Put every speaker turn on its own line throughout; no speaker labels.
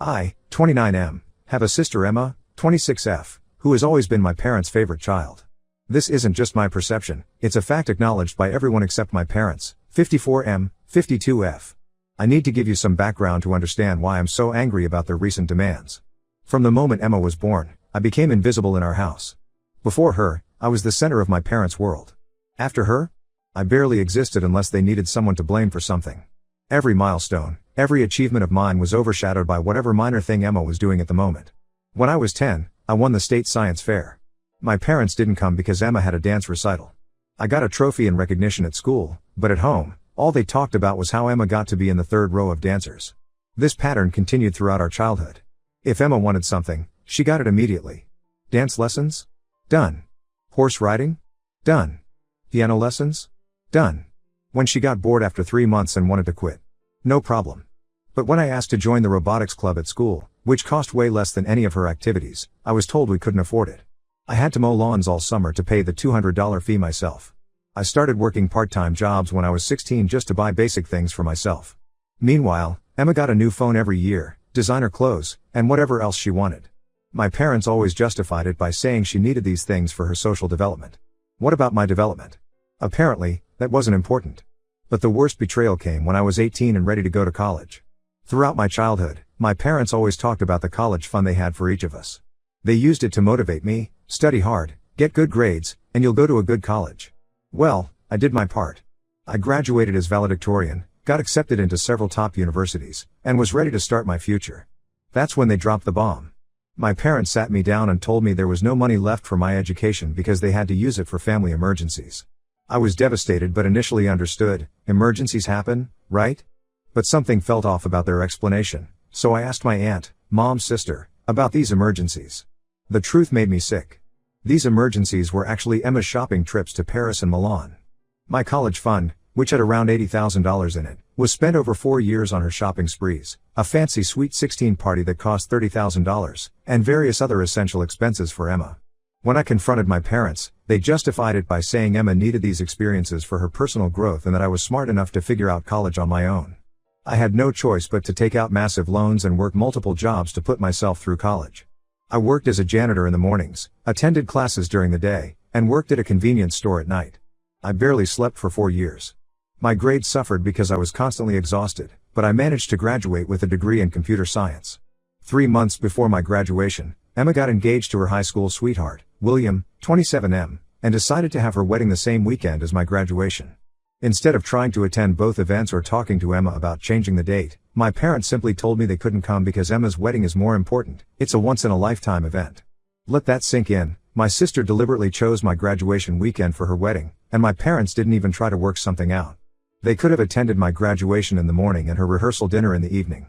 I, 29M, have a sister Emma, 26F, who has always been my parents' favorite child. This isn't just my perception, it's a fact acknowledged by everyone except my parents, 54M, 52F. I need to give you some background to understand why I'm so angry about their recent demands. From the moment Emma was born, I became invisible in our house. Before her, I was the center of my parents' world. After her, I barely existed unless they needed someone to blame for something. Every milestone, every achievement of mine was overshadowed by whatever minor thing Emma was doing at the moment. When I was 10, I won the state science fair. My parents didn't come because Emma had a dance recital. I got a trophy and recognition at school, but at home, all they talked about was how Emma got to be in the third row of dancers. This pattern continued throughout our childhood. If Emma wanted something, she got it immediately. Dance lessons? Done. Horse riding? Done. Piano lessons? Done. When she got bored after 3 months and wanted to quit? No problem. But when I asked to join the robotics club at school, which cost way less than any of her activities, I was told we couldn't afford it. I had to mow lawns all summer to pay the $200 fee myself. I started working part-time jobs when I was 16 just to buy basic things for myself. Meanwhile, Emma got a new phone every year, designer clothes, and whatever else she wanted. My parents always justified it by saying she needed these things for her social development. What about my development? Apparently, that wasn't important. But the worst betrayal came when I was 18 and ready to go to college. Throughout my childhood, my parents always talked about the college fund they had for each of us. They used it to motivate me: study hard, get good grades, and you'll go to a good college. Well, I did my part. I graduated as valedictorian, got accepted into several top universities, and was ready to start my future. That's when they dropped the bomb. My parents sat me down and told me there was no money left for my education because they had to use it for family emergencies. I was devastated but initially understood. Emergencies happen, right? But something felt off about their explanation, so I asked my aunt, Mom's sister, about these emergencies. The truth made me sick. These emergencies were actually Emma's shopping trips to Paris and Milan. My college fund, which had around $80,000 in it, was spent over 4 years on her shopping sprees, a fancy Sweet 16 party that cost $30,000, and various other essential expenses for Emma. When I confronted my parents, they justified it by saying Emma needed these experiences for her personal growth and that I was smart enough to figure out college on my own. I had no choice but to take out massive loans and work multiple jobs to put myself through college. I worked as a janitor in the mornings, attended classes during the day, and worked at a convenience store at night. I barely slept for 4 years. My grades suffered because I was constantly exhausted, but I managed to graduate with a degree in computer science. 3 months before my graduation, Emma got engaged to her high school sweetheart, William, 27M, and decided to have her wedding the same weekend as my graduation. Instead of trying to attend both events or talking to Emma about changing the date, my parents simply told me they couldn't come because Emma's wedding is more important. It's a once-in-a-lifetime event. Let that sink in. My sister deliberately chose my graduation weekend for her wedding, and my parents didn't even try to work something out. They could have attended my graduation in the morning and her rehearsal dinner in the evening.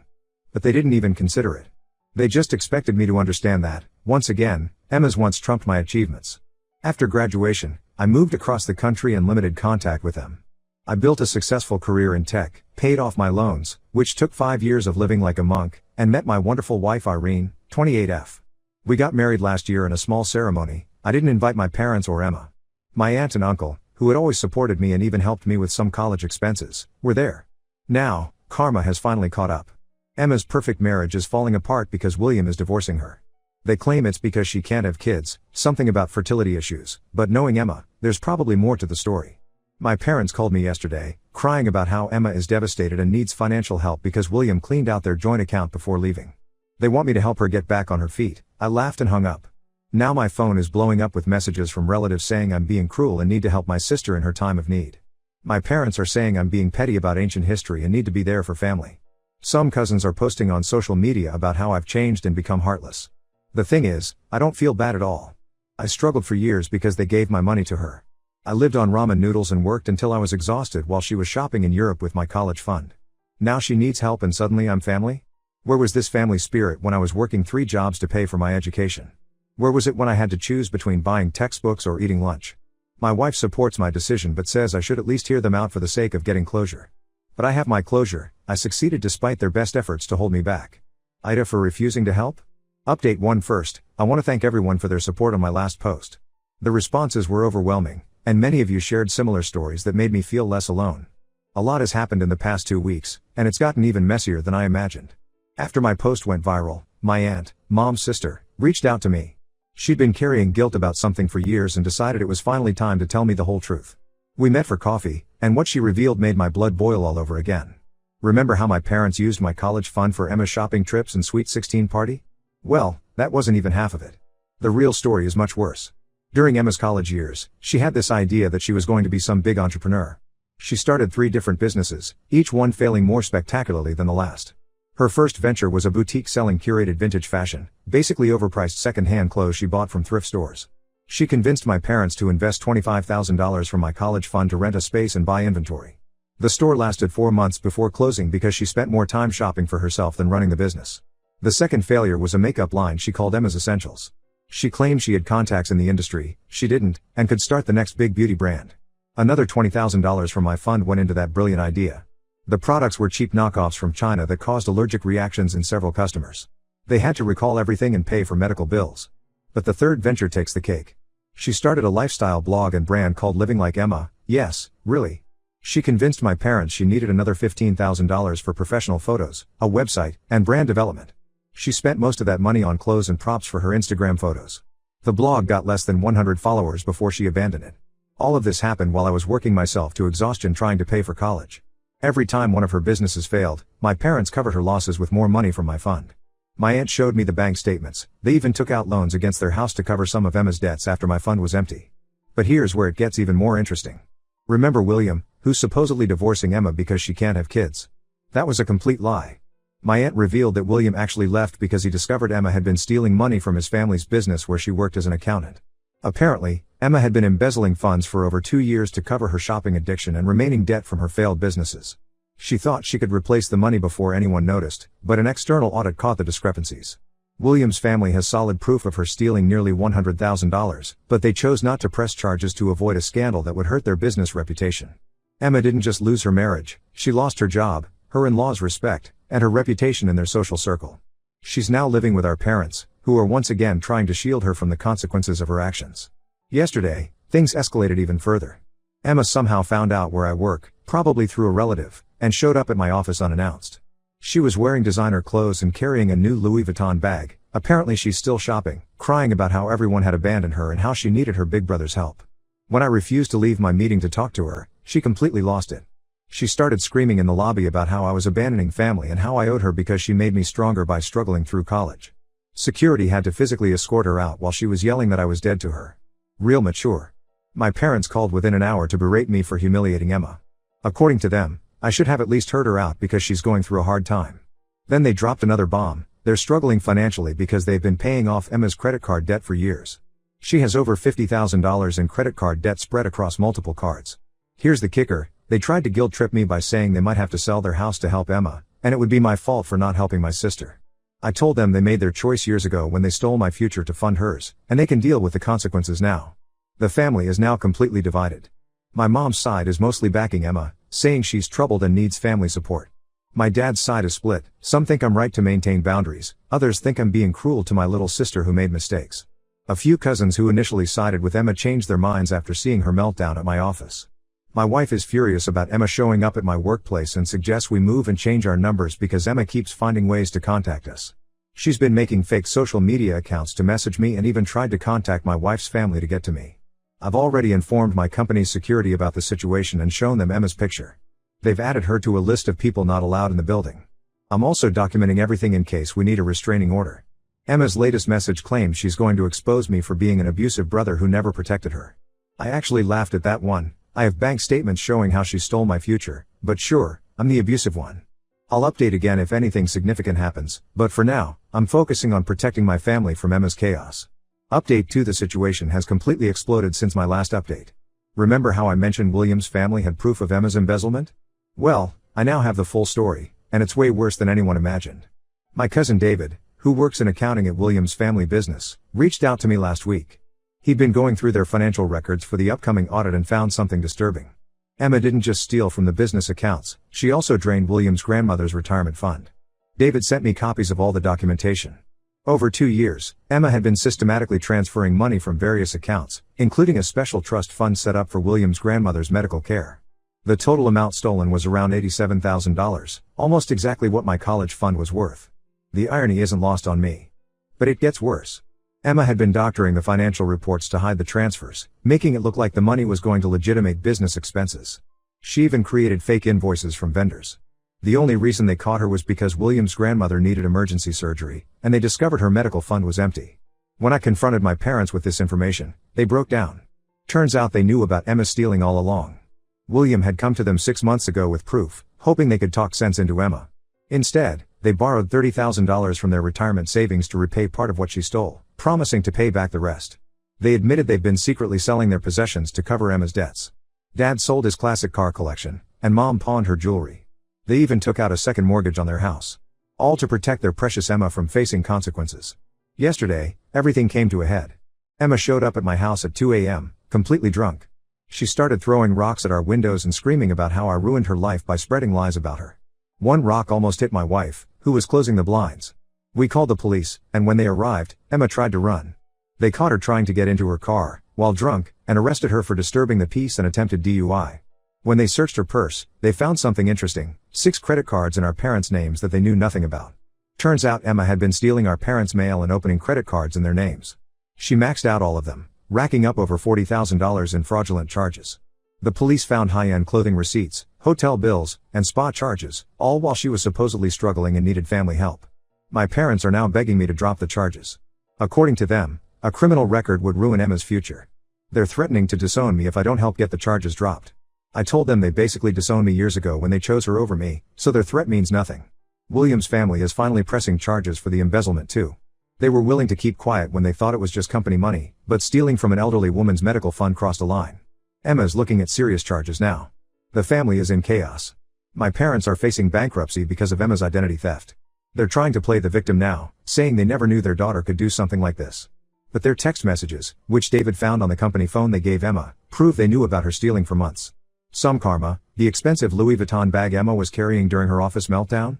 But they didn't even consider it. They just expected me to understand that, once again, Emma's wants trumped my achievements. After graduation, I moved across the country and limited contact with them. I built a successful career in tech, paid off my loans, which took 5 years of living like a monk, and met my wonderful wife Irene, 28F. We got married last year in a small ceremony. I didn't invite my parents or Emma. My aunt and uncle, who had always supported me and even helped me with some college expenses, were there. Now, karma has finally caught up. Emma's perfect marriage is falling apart because William is divorcing her. They claim it's because she can't have kids, something about fertility issues, but knowing Emma, there's probably more to the story. My parents called me yesterday, crying about how Emma is devastated and needs financial help because William cleaned out their joint account before leaving. They want me to help her get back on her feet. I laughed and hung up. Now my phone is blowing up with messages from relatives saying I'm being cruel and need to help my sister in her time of need. My parents are saying I'm being petty about ancient history and need to be there for family. Some cousins are posting on social media about how I've changed and become heartless. The thing is, I don't feel bad at all. I struggled for years because they gave my money to her. I lived on ramen noodles and worked until I was exhausted while she was shopping in Europe with my college fund. Now she needs help and suddenly I'm family? Where was this family spirit when I was working 3 jobs to pay for my education? Where was it when I had to choose between buying textbooks or eating lunch? My wife supports my decision but says I should at least hear them out for the sake of getting closure. But I have my closure. I succeeded despite their best efforts to hold me back. Ida for refusing to help? Update 1 first, I want to thank everyone for their support on my last post. The responses were overwhelming, and many of you shared similar stories that made me feel less alone. A lot has happened in the past 2 weeks, and it's gotten even messier than I imagined. After my post went viral, my aunt, mom's sister, reached out to me. She'd been carrying guilt about something for years and decided it was finally time to tell me the whole truth. We met for coffee, and what she revealed made my blood boil all over again. Remember how my parents used my college fund for Emma's shopping trips and Sweet 16 party? Well, that wasn't even half of it. The real story is much worse. During Emma's college years, she had this idea that she was going to be some big entrepreneur. She started 3 different businesses, each one failing more spectacularly than the last. Her first venture was a boutique selling curated vintage fashion, basically overpriced second-hand clothes she bought from thrift stores. She convinced my parents to invest $25,000 from my college fund to rent a space and buy inventory. The store lasted 4 months before closing because she spent more time shopping for herself than running the business. The second failure was a makeup line she called Emma's Essentials. She claimed she had contacts in the industry, she didn't, and could start the next big beauty brand. Another $20,000 from my fund went into that brilliant idea. The products were cheap knockoffs from China that caused allergic reactions in several customers. They had to recall everything and pay for medical bills. But the third venture takes the cake. She started a lifestyle blog and brand called Living Like Emma. Yes, really. She convinced my parents she needed another $15,000 for professional photos, a website, and brand development. She spent most of that money on clothes and props for her Instagram photos. The blog got less than 100 followers before she abandoned it. All of this happened while I was working myself to exhaustion trying to pay for college. Every time one of her businesses failed, my parents covered her losses with more money from my fund. My aunt showed me the bank statements. They even took out loans against their house to cover some of Emma's debts after my fund was empty. But here's where it gets even more interesting. Remember William, who's supposedly divorcing Emma because she can't have kids? That was a complete lie. My aunt revealed that William actually left because he discovered Emma had been stealing money from his family's business where she worked as an accountant. Apparently, Emma had been embezzling funds for over 2 years to cover her shopping addiction and remaining debt from her failed businesses. She thought she could replace the money before anyone noticed, but an external audit caught the discrepancies. William's family has solid proof of her stealing nearly $100,000, but they chose not to press charges to avoid a scandal that would hurt their business reputation. Emma didn't just lose her marriage, she lost her job, her in-laws' respect, and her reputation in their social circle. She's now living with our parents, who are once again trying to shield her from the consequences of her actions. Yesterday, things escalated even further. Emma somehow found out where I work, probably through a relative, and showed up at my office unannounced. She was wearing designer clothes and carrying a new Louis Vuitton bag. Apparently she's still shopping, crying about how everyone had abandoned her and how she needed her big brother's help. When I refused to leave my meeting to talk to her, she completely lost it. She started screaming in the lobby about how I was abandoning family and how I owed her because she made me stronger by struggling through college. Security had to physically escort her out while she was yelling that I was dead to her. Real mature. My parents called within an hour to berate me for humiliating Emma. According to them, I should have at least heard her out because she's going through a hard time. Then they dropped another bomb. They're struggling financially because they've been paying off Emma's credit card debt for years. She has over $50,000 in credit card debt spread across multiple cards. Here's the kicker, they tried to guilt trip me by saying they might have to sell their house to help Emma, and it would be my fault for not helping my sister. I told them they made their choice years ago when they stole my future to fund hers, and they can deal with the consequences now. The family is now completely divided. My mom's side is mostly backing Emma, saying she's troubled and needs family support. My dad's side is split, some think I'm right to maintain boundaries, others think I'm being cruel to my little sister who made mistakes. A few cousins who initially sided with Emma changed their minds after seeing her meltdown at my office. My wife is furious about Emma showing up at my workplace and suggests we move and change our numbers because Emma keeps finding ways to contact us. She's been making fake social media accounts to message me and even tried to contact my wife's family to get to me. I've already informed my company's security about the situation and shown them Emma's picture. They've added her to a list of people not allowed in the building. I'm also documenting everything in case we need a restraining order. Emma's latest message claims she's going to expose me for being an abusive brother who never protected her. I actually laughed at that one. I have bank statements showing how she stole my future, but sure, I'm the abusive one. I'll update again if anything significant happens, but for now, I'm focusing on protecting my family from Emma's chaos. Update 2: the situation has completely exploded since my last update. Remember how I mentioned William's family had proof of Emma's embezzlement? Well, I now have the full story, and it's way worse than anyone imagined. My cousin David, who works in accounting at William's family business, reached out to me last week. He'd been going through their financial records for the upcoming audit and found something disturbing. Emma didn't just steal from the business accounts, she also drained William's grandmother's retirement fund. David sent me copies of all the documentation. Over 2 years, Emma had been systematically transferring money from various accounts, including a special trust fund set up for William's grandmother's medical care. The total amount stolen was around $87,000, almost exactly what my college fund was worth. The irony isn't lost on me. But it gets worse. Emma had been doctoring the financial reports to hide the transfers, making it look like the money was going to legitimate business expenses. She even created fake invoices from vendors. The only reason they caught her was because William's grandmother needed emergency surgery, and they discovered her medical fund was empty. When I confronted my parents with this information, they broke down. Turns out they knew about Emma stealing all along. William had come to them 6 months ago with proof, hoping they could talk sense into Emma. Instead, they borrowed $30,000 from their retirement savings to repay part of what she stole, promising to pay back the rest. They admitted they've been secretly selling their possessions to cover Emma's debts. Dad sold his classic car collection, and Mom pawned her jewelry. They even took out a second mortgage on their house. All to protect their precious Emma from facing consequences. Yesterday, everything came to a head. Emma showed up at my house at 2 a.m., completely drunk. She started throwing rocks at our windows and screaming about how I ruined her life by spreading lies about her. One rock almost hit my wife, who was closing the blinds. We called the police, and when they arrived, Emma tried to run. They caught her trying to get into her car, while drunk, and arrested her for disturbing the peace and attempted DUI. When they searched her purse, they found something interesting, 6 credit cards in our parents' names that they knew nothing about. Turns out Emma had been stealing our parents' mail and opening credit cards in their names. She maxed out all of them, racking up over $40,000 in fraudulent charges. The police found high-end clothing receipts, hotel bills, and spa charges, all while she was supposedly struggling and needed family help. My parents are now begging me to drop the charges. According to them, a criminal record would ruin Emma's future. They're threatening to disown me if I don't help get the charges dropped. I told them they basically disowned me years ago when they chose her over me, so their threat means nothing. William's family is finally pressing charges for the embezzlement too. They were willing to keep quiet when they thought it was just company money, but stealing from an elderly woman's medical fund crossed a line. Emma is looking at serious charges now. The family is in chaos. My parents are facing bankruptcy because of Emma's identity theft. They're trying to play the victim now, saying they never knew their daughter could do something like this. But their text messages, which David found on the company phone they gave Emma, prove they knew about her stealing for months. Some karma, the expensive Louis Vuitton bag Emma was carrying during her office meltdown?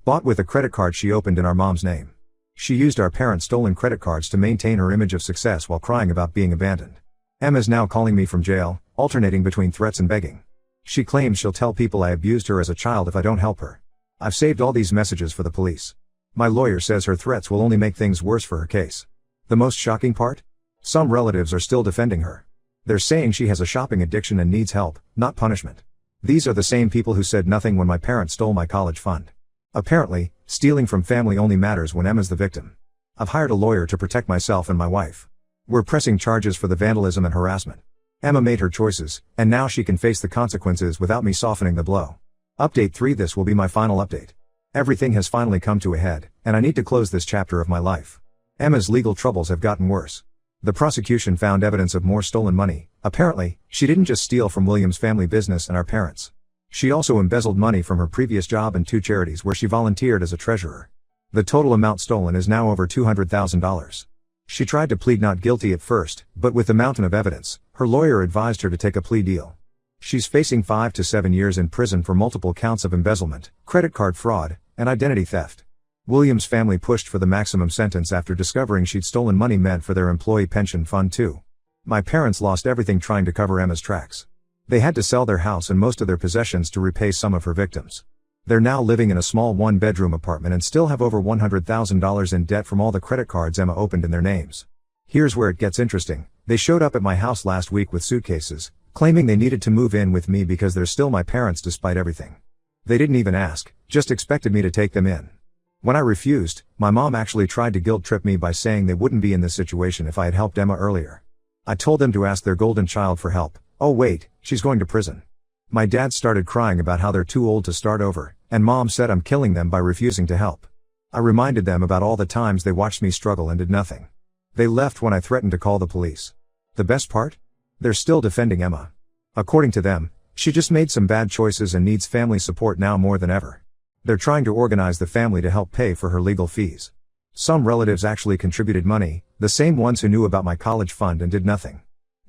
Bought with a credit card she opened in our mom's name. She used our parents' stolen credit cards to maintain her image of success while crying about being abandoned. Emma's now calling me from jail, alternating between threats and begging. She claims she'll tell people I abused her as a child if I don't help her. I've saved all these messages for the police. My lawyer says her threats will only make things worse for her case. The most shocking part? Some relatives are still defending her. They're saying she has a shopping addiction and needs help, not punishment. These are the same people who said nothing when my parents stole my college fund. Apparently, stealing from family only matters when Emma's the victim. I've hired a lawyer to protect myself and my wife. We're pressing charges for the vandalism and harassment. Emma made her choices, and now she can face the consequences without me softening the blow. Update 3. This will be my final update. Everything has finally come to a head, and I need to close this chapter of my life. Emma's legal troubles have gotten worse. The prosecution found evidence of more stolen money. Apparently, she didn't just steal from William's family business and our parents. She also embezzled money from her previous job and 2 charities where she volunteered as a treasurer. The total amount stolen is now over $200,000. She tried to plead not guilty at first, but with the mountain of evidence, her lawyer advised her to take a plea deal. She's facing 5 to 7 years in prison for multiple counts of embezzlement, credit card fraud, and identity theft. William's family pushed for the maximum sentence after discovering she'd stolen money meant for their employee pension fund too. My parents lost everything trying to cover Emma's tracks. They had to sell their house and most of their possessions to repay some of her victims. They're now living in a small 1-bedroom apartment and still have over $100,000 in debt from all the credit cards Emma opened in their names. Here's where it gets interesting. They showed up at my house last week with suitcases, claiming they needed to move in with me because they're still my parents despite everything. They didn't even ask, just expected me to take them in. When I refused, my mom actually tried to guilt-trip me by saying they wouldn't be in this situation if I had helped Emma earlier. I told them to ask their golden child for help. Oh wait, she's going to prison. My dad started crying about how they're too old to start over, and Mom said I'm killing them by refusing to help. I reminded them about all the times they watched me struggle and did nothing. They left when I threatened to call the police. The best part? They're still defending Emma. According to them, she just made some bad choices and needs family support now more than ever. They're trying to organize the family to help pay for her legal fees. Some relatives actually contributed money, the same ones who knew about my college fund and did nothing.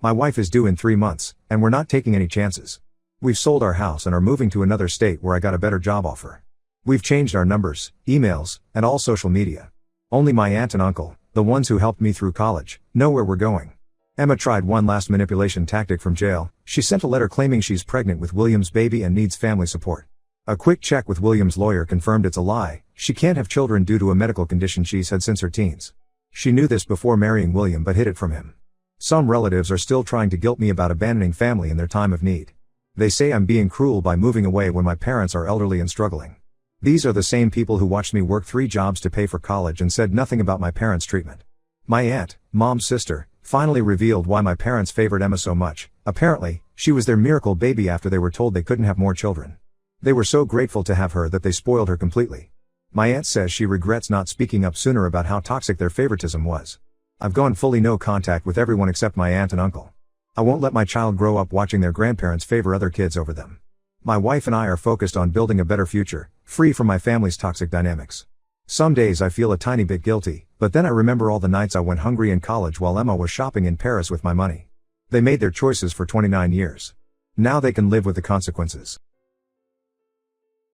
My wife is due in 3 months, and we're not taking any chances. We've sold our house and are moving to another state where I got a better job offer. We've changed our numbers, emails, and all social media. Only my aunt and uncle, the ones who helped me through college, know where we're going. Emma tried one last manipulation tactic from jail. She sent a letter claiming she's pregnant with William's baby and needs family support. A quick check with William's lawyer confirmed it's a lie. She can't have children due to a medical condition she's had since her teens. She knew this before marrying William but hid it from him. Some relatives are still trying to guilt me about abandoning family in their time of need. They say I'm being cruel by moving away when my parents are elderly and struggling. These are the same people who watched me work 3 jobs to pay for college and said nothing about my parents' treatment. My aunt, mom's sister, finally revealed why my parents favored Emma so much. Apparently, she was their miracle baby after they were told they couldn't have more children. They were so grateful to have her that they spoiled her completely. My aunt says she regrets not speaking up sooner about how toxic their favoritism was. I've gone fully no contact with everyone except my aunt and uncle. I won't let my child grow up watching their grandparents favor other kids over them. My wife and I are focused on building a better future, free from my family's toxic dynamics. Some days I feel a tiny bit guilty, but then I remember all the nights I went hungry in college while Emma was shopping in Paris with my money. They made their choices for 29 years. Now they can live with the consequences.